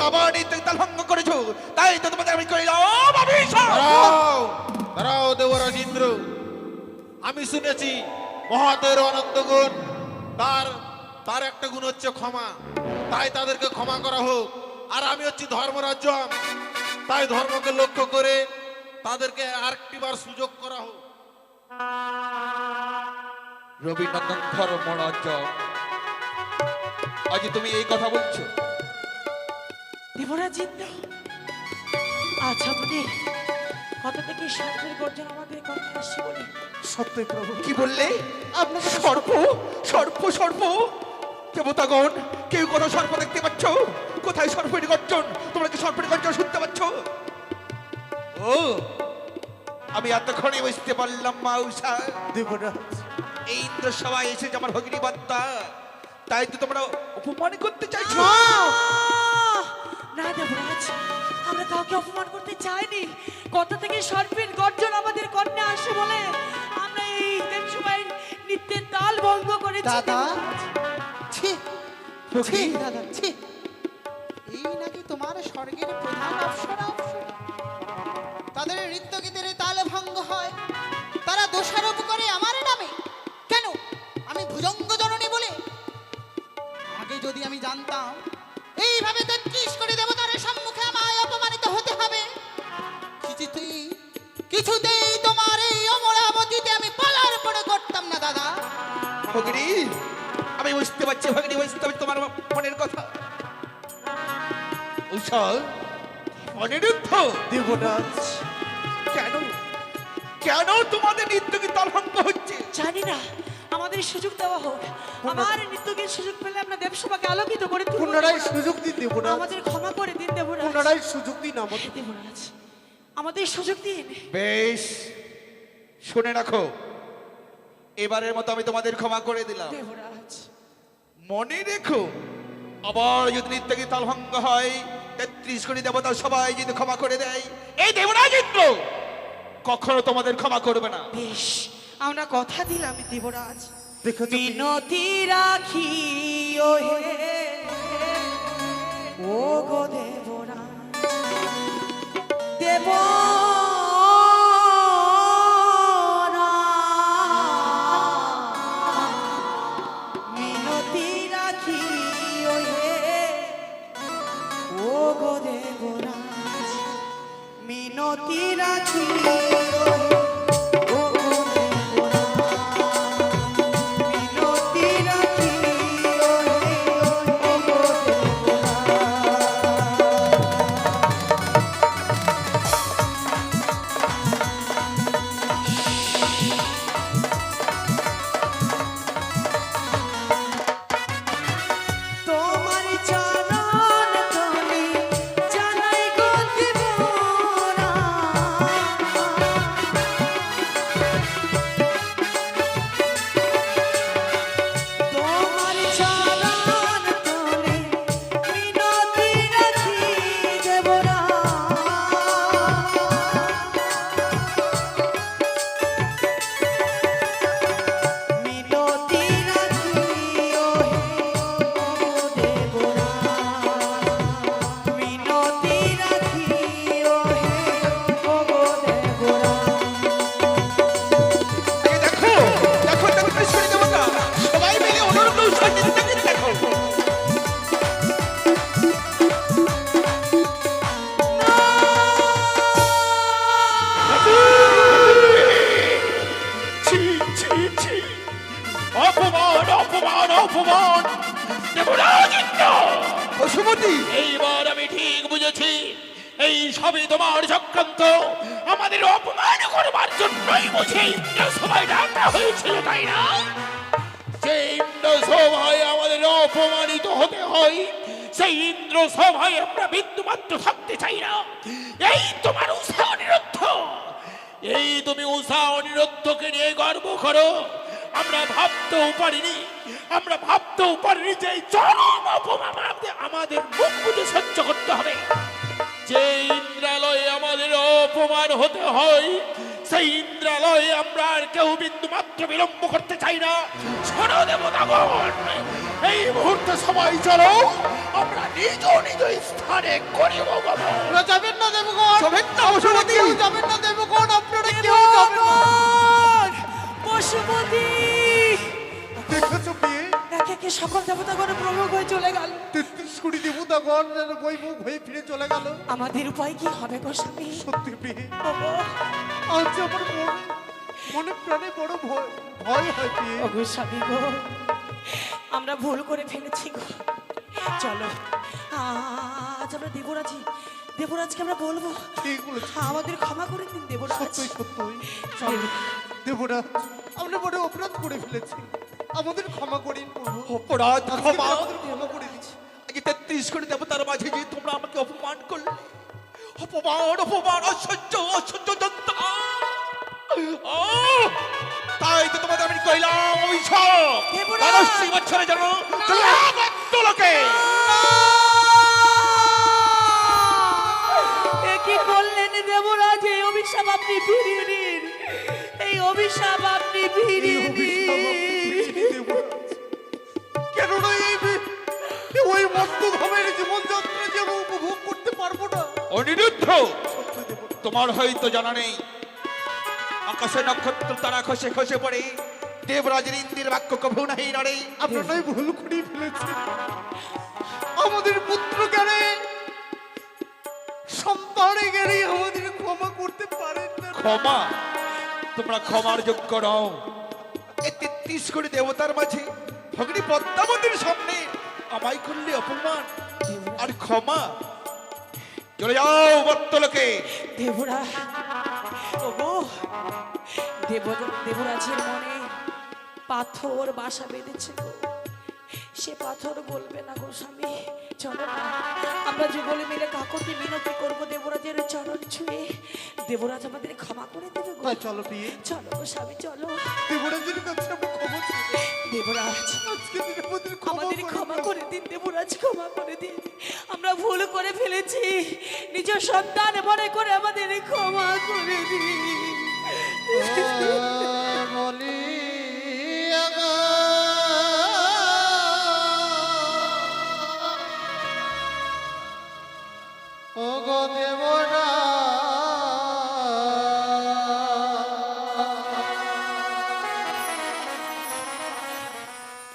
আবার নিত্যগীত তাল ভঙ্গ করেছো, তাই তো তোমাদের আমি কইলাম অভিশাপ। দাঁড়াও দাঁড়াও দেবরাজ ইন্দ্র, আমি শুনেছি মহাদেবের অনন্ত গুণ, তার তার একটা গুণ হচ্ছে ক্ষমা, তাই তাদেরকে ক্ষমা করা হোক। আর আমি হচ্ছি ধর্মরাজ্য, তাই ধর্মকে লক্ষ্য করে তাদেরকে আরেকটি বার সুযোগ করা হোক। রবীন্দ্রনাথ ধর্মরাজ্য, আজ তুমি এই কথা বলছো? দেবরাজ ইন্দ্র, আজ আমাদের কত থেকে সর্পের গর্জন আমাদের কর্মে আসছে বলে সত্যই প্রভু, কি বললে? আপনাকে সর্প সর্প সর্প দেবতাগণ, কেউ কোনো সর্প দেখতে পাচ্ছ? কোথায় সর্পের গর্জন? তোমরা কি সর্পের গর্জন শুনতে পাচ্ছ? ও, আমি এতক্ষণে বুঝতে পারলাম মাউসা, দেবরাজ, এই ইন্দ্র সবাই এসেছে আমার ভগিনী বার্তা, তাই তো তোমরা অপমান করতে চাইছো। না দেবরাজ, আমরা কাউকে অপমান করতে চাইনি। কত থেকে সর্পের গর্জন আমাদের কর্ণে আসে বলে আমরা এই দেবসভায় নিত্যের তাল ভঙ্গ করেছি। দাদা, দেবরাজ। ছি ছি দাদা, ছি। এই নাকি তোমার স্বর্গের প্রধান অপ্সরা? তাদের নৃত্য গীতের তাল ভঙ্গ হয়, তারা দোষারোপ করে আমার নামে। কেন? আমি ভুজঙ্গ জননী বলে? আগে যদি আমি জানতাম এইভাবে ৩৩ কোটি দেবতার সম্মুখে আমায় অপমানিত হতে হবে, কিছুতেই তোমার এই অমরাবতীতে আমি পদার্পণ করতাম না দাদা। ভগিনী, আমি বুঝতে পারছি ভগিনী, বুঝতে পারছি তোমার মনের কথা। উষাল, অনিরুদ্ধ, দেবরাজ, কেন কেন তোমাদের নৃত্যকে তালভঙ্গ হচ্ছে? জানি না, আমাদের সুযোগ দেওয়া হোক। আমার নৃত্যকে সুযোগ পেলে আমরা দেবসভাকে আলোকিত করে তুলব। পুনরায় সুযোগ দিন দেবরাজ, আমাদের ক্ষমা করে দিন দেবরাজ। পুনরায় সুযোগ দিন আমাদের। দেবরাজ, আমাদের সুযোগ দিন। বেশ, শুনে রাখো, এবারের মতো আমি তোমাদের ক্ষমা করে দিলাম। দেবরাজ, মনে রেখো, আবার যদি নৃত্যকে তালভঙ্গ হয়, ৩৩ কোটি দেবতা সবাই যদি ক্ষমা করে দেয়, এই দেবরাজ ইন্দ্র কখনো তোমাদের ক্ষমা করবে না। বেশ, আমরা কথা দিলাম দেবরাজ। দেখেছো কি? মিনতি রাখি ও হে ও গো দেবরাজ, দেব মিনতি রাখি ও হে ও গো দেবরাজ, মিনতি রাখি তোমার চরণ তলে জানাই গো দেবরা, তোমার চরণ তলে মিনতি রাখি দেবরা, মিনতি রাখি ও হে দেবরা, মিনতি রাখি ও হে ও দেবরা। এই দেখো দেখো দেখো, ত্রিশূলী দেবতা সবাই মিলে অনুরূপ উষার নৃত্যকে দেখো। ছি ছি ছি, অপমান অপমান অপমান! দেবরাজ ইন্দ্র, বসুমতী, এইবার আমি ঠিক বুঝেছি, এই সবই তোমার চক্রান্ত। আমাদের অপমান করবার জন্যই বুঝি ইন্দ্র সভায় ডাকা হয়েছিল, তাই না? যে ইন্দ্র সভায় আমাদের অপমানিত হতে হয়, সেই ইন্দ্র সভায় আমরা বিন্দুমাত্র থাকতে চাই না। এই তোমার উষা অনিরুদ্ধ, এই তুমি উষা অনিরুদ্ধকে নিয়ে গর্ব করো। আমরা ভাবতেও পারিনি যে এই চরম অপমান আমাদের মুখ বুঝে সহ্য করতে হবে। যে ইন্দ্রালয়ে আমাদের অপমান হতে হয়, সেই ইন্দ্রালয়ে আমরা আর কেউ বিন্দু মাত্র বিলম্ব করতে চাই না। শোনো দেবতাগণ, এই মুহূর্তে সবাই চলো আমরা নিজ নিজ স্থানে করিব গমন। আপনারা যাবেন না দেবগণ, যাবেন না, বসুমতী। কেউ যাবেন না দেবগণ, আপনারা কেউ যাবেন না। পশুপতি দেখেছো বিয়ে, একে একে সকল দেবতাগণ প্রমুখ হয়ে চলে গেল। 33 কোটি দেবতাগণ যেন বৈমুখ হয়ে ফিরে চলে গেল। আমাদের উপায় কি হবে গো স্বামী? সত্যি বিয়ে, ওগো, আজ আমার মনে প্রাণে বড় ভয় ভয় হয় বিয়ে। ওগো স্বামী গো, আমরা ভুল করে ফেলেছি গো। চলো আজ আমরা দেবরাজকে আমরা বলবো ঠিক বলেছো, আমাদের ক্ষমা করে দিন দেবরাজ। সত্যই সত্যই। চলো দেবরাজ, আমরা বড় অপরাধ করে ফেলেছি, আমাদের ক্ষমা করিন প্রভু। অপরাধ ক্ষমা আমাদের ক্ষমা করে দিন। আগে 33 কোটি দেবতার মাঝে যে তোমরা আমাকে অপমান করলে, অপমান অপমান অসহ্য অসহ্য যন্ত্রণা। তাই তো তোমাদের আমি কইলাম অভিশাপ দেবরাজ! 80 বছরে যেন লোকে এ কি করলেন দেবরাজ? এই অভিশাপ আপনি ফিরিয়ে নিন, এই অভিশাপ আপনি ফিরিয়ে নিন। কেননা ওই মত্তধামের জীবনযাত্রা যে আমি উপভোগ করতে পারবো না। অনিরুদ্ধ, তোমার হয়তো জানা নেই আকাশে নক্ষত্র তারা খসে খসে পড়ে দেবরাজের ইন্দ্রের বাক্য কভু নাহি নড়ে। আপনারাই ভুল করে ফেলেছে, আমাদের পুত্র জ্ঞানে সন্তানে জ্ঞানে আমাদের ক্ষমা করতে পারেন না। ক্ষমা, তোমরা ক্ষমার যোগ্য নও। এই 33 কোটি দেবতার মাঝে ভগিনী পদ্মাবতীর সামনে আমায় করলে অপমান আর ক্ষমা। চলে যাও বত্তলোকে। দেবরাজ, ওগো দেবরাজের মনে পাথর বাসা বেঁধেছে গো, সে পাথর বলবে না গো স্বামী। চলো না আমরা যুগলে মিলে কাকতি মিনতি করবো দেবরাজের চরণ ছুঁয়ে, দেবরাজ আমাদের ক্ষমা করে দেবে গো। তাই চলো বিয়ে, চলো গো স্বামী চলো। দেবরাজের কাছে আমরা ক্ষমা চাই। দেবরাজ আজকে দিন আমাদের ক্ষমা করে দিন, দেবরাজ ক্ষমা করে দিন, আমরা ভুল করে ফেলেছি, নিজ সন্তান মনে করে আমাদের ক্ষমা করে দিন। বলি ও গো দেবরা,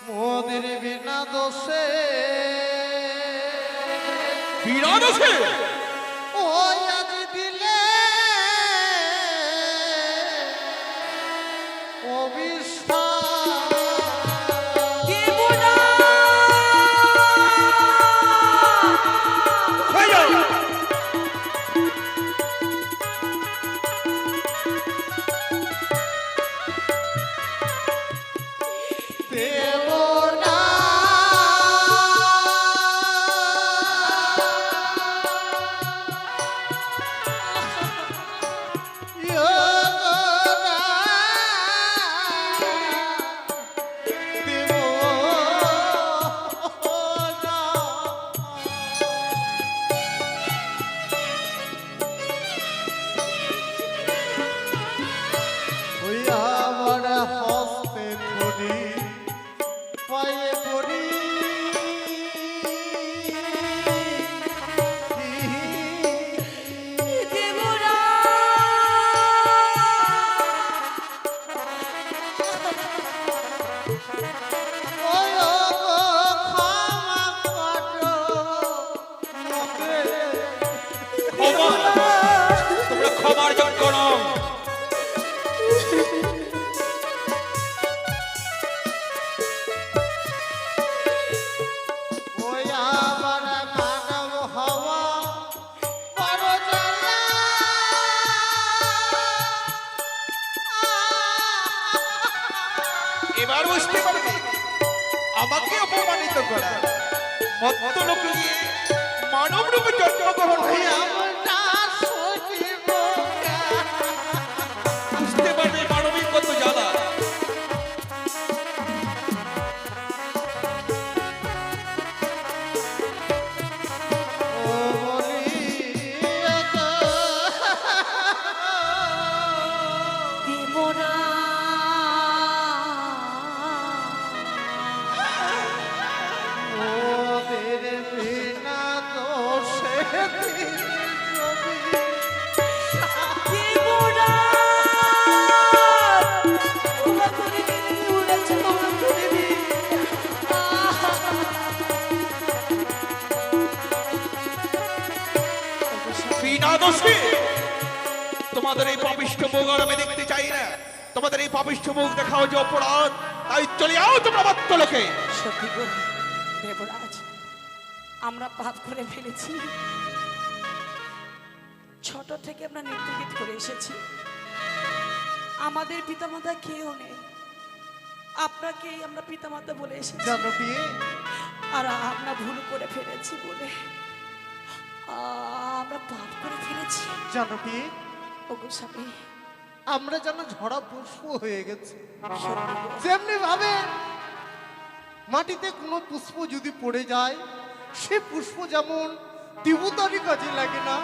মোদের বিনা দোষে বিরাট আছে ওই আজ দিলে হয়ে যাও। তোমরা ক্ষমার যোগ্য নও। এবার বুঝতে পারবে আমাকে অপমানিত করা মত্ত লোক নিয়ে মানব রূপে জন্মগ্রহণ হয়ে বুঝতে পারবে মানবিক কত জ্বালা। বিনা দোষে তোমাদের এই পাপিষ্ঠ মুখ আর আমি দেখতে চাই না। তোমাদের এই পাপিষ্ঠ মুখ দেখাও যে অপরাধ, তাই চলে যাও তোমরা মত্তলোকে। সত্যি গো দেবরাজ, আমরা পাপ করে ফেলেছি। ছোট থেকে আমরা নৃত্যগীত করে এসেছি, আমাদের পিতামাতা কেউ নেই, আপনাকেই আমরা পিতামাতা বলে এসেছি। জানকী, আর আমরা ভুল করে ফেলেছি বলে আমরা পাপ করে ফেলেছি। জানকী, ওগো স্বামী, আমরা যেন ঝরা পুষ্প হয়ে গেছি। সত্যি গো, যেমনি ভাবে মাটিতে কোনো পুষ্প যদি পড়ে যায়, সে পুষ্প যেমন দেবতারই কাজে লাগে না,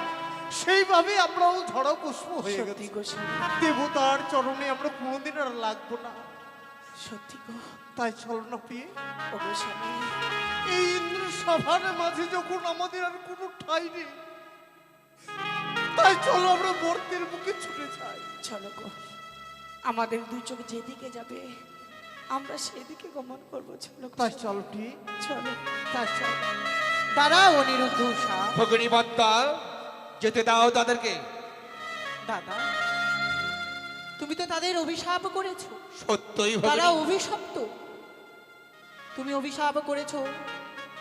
সেইভাবে আমরাও ঝরা পুষ্প হয়ে সত্যি গেছি। গো স্বামী, দেবতার চরণে আমরা কোনোদিন আর লাগবো না। সত্যি গো, তাই চল না পিয়ে, ওগো স্বামী, এই ইন্দ্র সভার মাঝে যখন আমাদের আর কোনো ঠাঁই নেই, তাই চলো আমরা মর্তের বুকে ছুটে যাই। চলো গো, আমাদের দুই চোখ যেদিকে যাবে আমরা সেদিকে গমন করবো। চলো গো, তাই চল পিয়ে, চলো। তাই চল। দাঁড়াও অনিরুদ্ধ উষা। ভগিনী পদ্মা, যেতে দাও তাদেরকে। দাদা, তুমি তো তাদের অভিশাপ করেছো, সত্যই তারা ভগিনী, অভিশপ্ত। তুমি অভিশাপ করেছো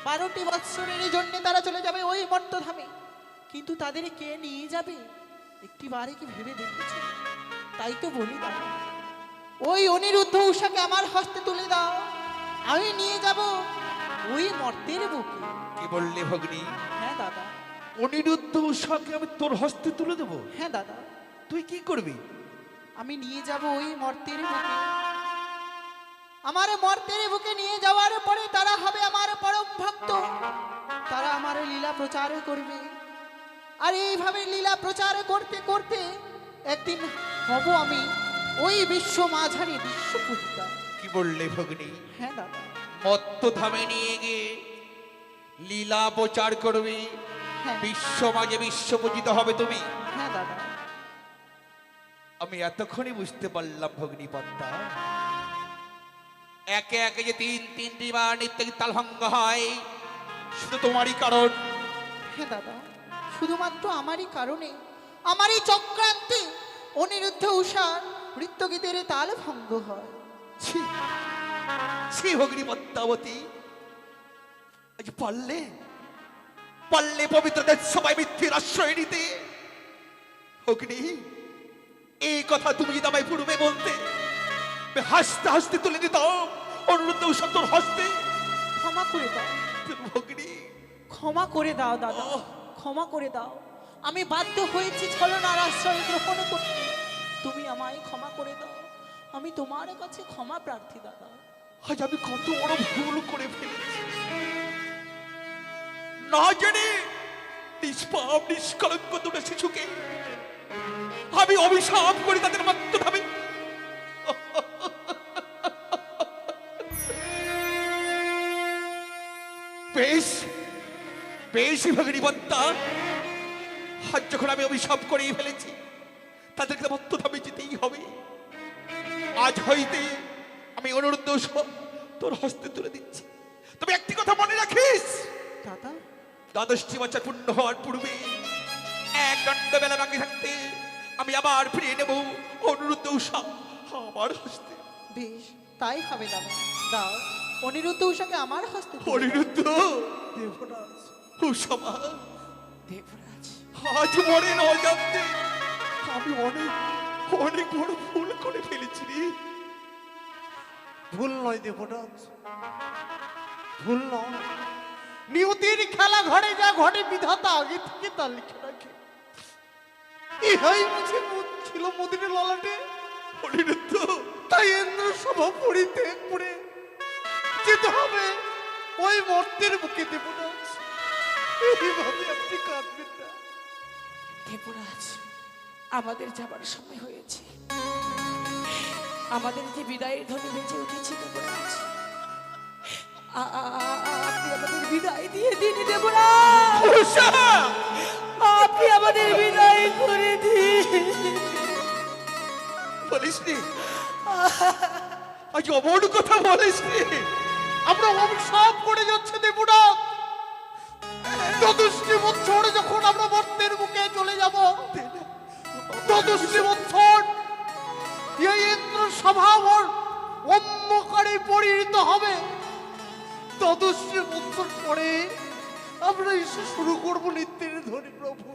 12টি বৎসরের জন্য তারা চলে যাবে ওই মর্তধামে, কিন্তু তাদের কে নিয়ে যাবে একটি বারে কি ভেবে দেখেছো? তাই তো বলি দাদা, ওই অনিরুদ্ধ উষাকে আমার হস্তে তুলে দাও, আমি নিয়ে যাব ওই মর্তের বুকে। কি বললে ভগিনী? হ্যাঁ দাদা, অনিরুদ্ধ উষাকে আমি তোর হস্তে তুলে দেবো? হ্যাঁ দাদা, তুই কি করবি? আমি নিয়ে যাব ওই মর্তের বুকে। আমার মর্তের বুকে নিয়ে যাওয়ার পরে তারা হবে আমার পরম ভক্ত, তারা আমার লীলা প্রচার করবে। আর এইভাবে লীলা প্রচার করতে করতে একদিন হব আমি ওই বিশ্ব মাঝারি বিশ্বপূজিতা। কি বললে ভগিনী? হ্যাঁ দাদা, মত্তধামে নিয়ে গিয়ে লীলা প্রচার করবি, হ্যাঁ বিশ্ব মাঝে বিশ্বপূজিত হবে তুমি। হ্যাঁ দাদা, আমি এতক্ষণই বুঝতে পারলাম ভগিনী পদ্মা, একে একে যে তিনটি বার নিত্য তাল ভঙ্গ হয় শুধু তোমারই কারণ। হ্যাঁ দাদা, শুধুমাত্র আমারই কারণে, আমারই চক্রান্তে অনিরুদ্ধ উষার নৃত্যগীতের তাল ভঙ্গ হয়। ছি ছি ভগিনী পদ্মাবতী, আজ পারলে পারলে পবিত্রদের সবাই মিথ্যের আশ্রয় নিতে। ভগিনী, এই কথা তুমি যদি আমায় পূর্বে বলতে, আমি হাসতে হাসতে তুলে দিতাম অনুরুদ্ধ উষা তোর হস্তে। ক্ষমা করে দাও ভগিনী, ক্ষমা করে দাও দাদা, ক্ষমা করে দাও, আমি বাধ্য হয়েছি ছলনার আশ্রয় গ্রহণ করতে, তুমি আমায় ক্ষমা করে দাও, আমি তোমার কাছে ক্ষমা প্রার্থী দাদা। আজ আমি কত বড় ভুল করে ফেলেছি, না জেনে নিষ্পাপ নিষ্কলঙ্ক দুটো শিশুকে আমি অভিশাপ করে তাদের মত্তধামে। বেশ বেশ ভগিনী পদ্মা, আজ যখন আমি অভিশাপ করেই ফেলেছি, তাদেরকে মত্তধামে যেতেই হবে। আজ হইতে আমি অনুরুদ্ধ তোর হস্তে তুলে দিচ্ছি। তবে একটি কথা মনে রাখিস, দাদা, 12টি বছর পূর্ণ হওয়ার পূর্বে এক দণ্ড বেলা বাকি থাকতে আমি আবার ফিরিয়ে নেব অনুরুদ্ধ উষা আমার হস্তে। বেশ তাই হবে দাদা, দাও অনিরুদ্ধ উষাকে আমার হস্তে তুলে দাও। অনিরুদ্ধ দেবরাজ, উষা মা, দেবরাজ, আজ মনে নয় জানতে আমি অনেক অনেক বড় ভুল করে ফেলেছি রে। ভুল নয় দেবরাজ, ভুল নয়। নিয়তির খেলা ঘরে যা ঘটে বিধাতা আগে থেকে তা লিখে রাখে। ইহাই বুঝে ছিল মদিনের ললাটে। অনিরুদ্ধ, তাই ইন্দ্র সভা পরিত্যাগ করে যেতে হবে ওই মর্তের বুকে দেবরাজ। এইভাবে আপনি কাঁদবেন না। দেবরাজ, আমাদের যাবার সময় হয়েছে, আমাদের যে বিদায়ের ধ্বনি বেঁচে উঠেছে দেবরাজ, আপনি আমাদের বিদায় দিয়ে দিন দেবরাজ। উষা বলিস নি, আজ অমন কথা বলিস নি। আমরা অভিশাপ করে যাচ্ছে দেবনাথ। 24 বছর যখন আমরা মর্তের মুখে চলে যাব, 24 বছর এই ইন্দ্র স্বভাবর অন্ধকারে পরিণত হবে। 24 বছর পরে আমরা এসে শুরু করবো নিত্যের ধনী প্রভু।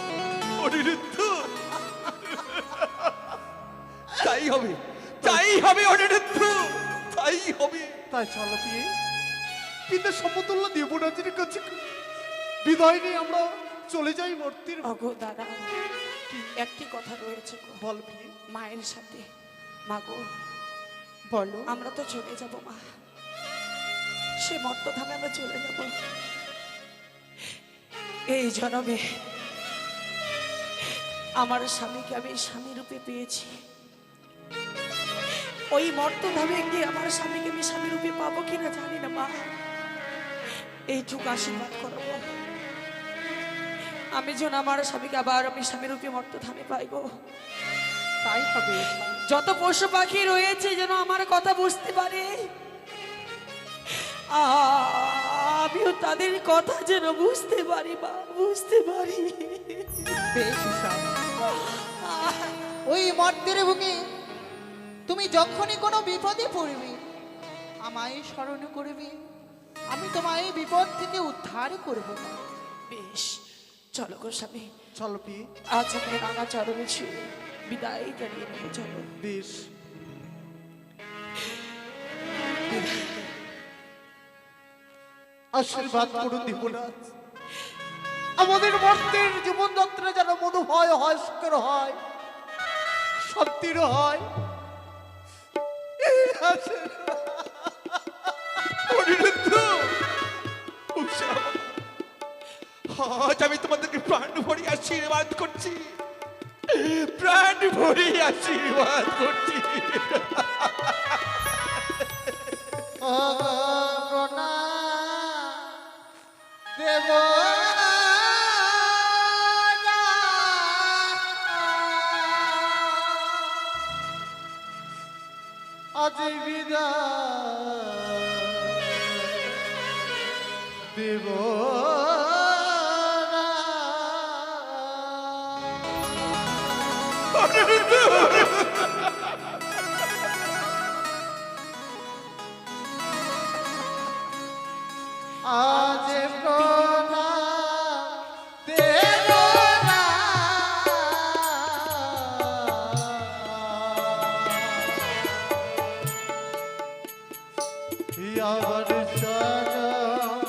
অনিরুদ্ধ, তাই হবে, তাই হবে অনিরুদ্ধ, তাই হবে। তাই চলো বিয়ে কিন্তু সমতুল্য দেবনাথের কাছে বিদায় নিয়ে আমরা চলে যাই মূর্তির। ওগো দাদা, একটি কথা রয়েছে গো, বল বিয়ে। মায়ের সাথে। মা গো, বলো আমরা তো চলে যাব মা, সে মর্তধামে আমরা চলে যাব। এই জন্মে আমার স্বামীকে আমি স্বামী রূপে পেয়েছি, ওই মর্তধামে গিয়ে আমার স্বামীকে আমি স্বামী রূপে পাবো কিনা জানি না মা, এইটুকু আশীর্বাদ করবো আমি যেন আমার স্বামীকে আবার আমি স্বামী রূপে মর্তধামে পাইবো। তাই হবে। যত পশু পাখি রয়েছে যেন আমার কথা বুঝতে পারে, আমিও তাদের কথা যেন বুঝতে পারি মা, বুঝতে পারি। বেশ ঈশা, ওই মর্তের বুকে তুমি যখনই কোনো বিপদে পড়বে আমায় স্মরণ করবে, আমি তোমায় এই বিপদ থেকে উদ্ধার করব। বেশ, চলো গো স্বামী, চলো বিয়ে। আজ আমি রাঙা চরণে ছুঁয়ে বিদায় জানিয়ে নেবো। চলো। বেশ, আশীর্বাদ করুন দেবনাথ। আমাদের মর্তের জীবনযাত্রা যেন মনোভয় হয়, সুখের হয়, শান্তির হয়। অনিরুদ্ধ, উষা, আজ আমি তোমাদেরকে প্রাণ ভরে আশীর্বাদ করছি, প্রাণ ভরে আশীর্বাদ করছি। দেব আজ বিদায় দেব। আজ প্রণাম দেব না, আবার চরণ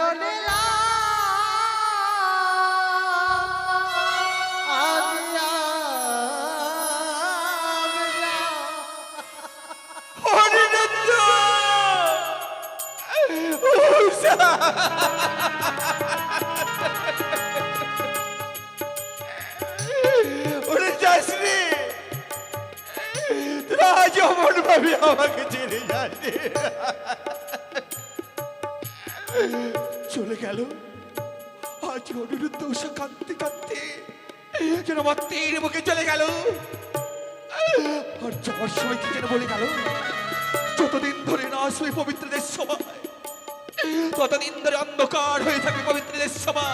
চলে না আজ আমরা। হরিনন্দ উষা ওরে যাসনি তোরা আজ অমন ভাবে আমাকে ছেড়ে যাচ্ছে চলে গেল আজ অনিরুদ্ধ উষা কাঁদতে কাঁদতে যেন আমার তীর মুখে চলে গেল আর যাওয়ার সময় কি যেন বলে গেল যতদিন ধরে না আসবে পবিত্রদের সভা ততদিন ধরে অন্ধকার হয়ে থাকবে পবিত্রদের সভা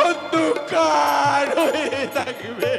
অন্ধকার হয়ে থাকবে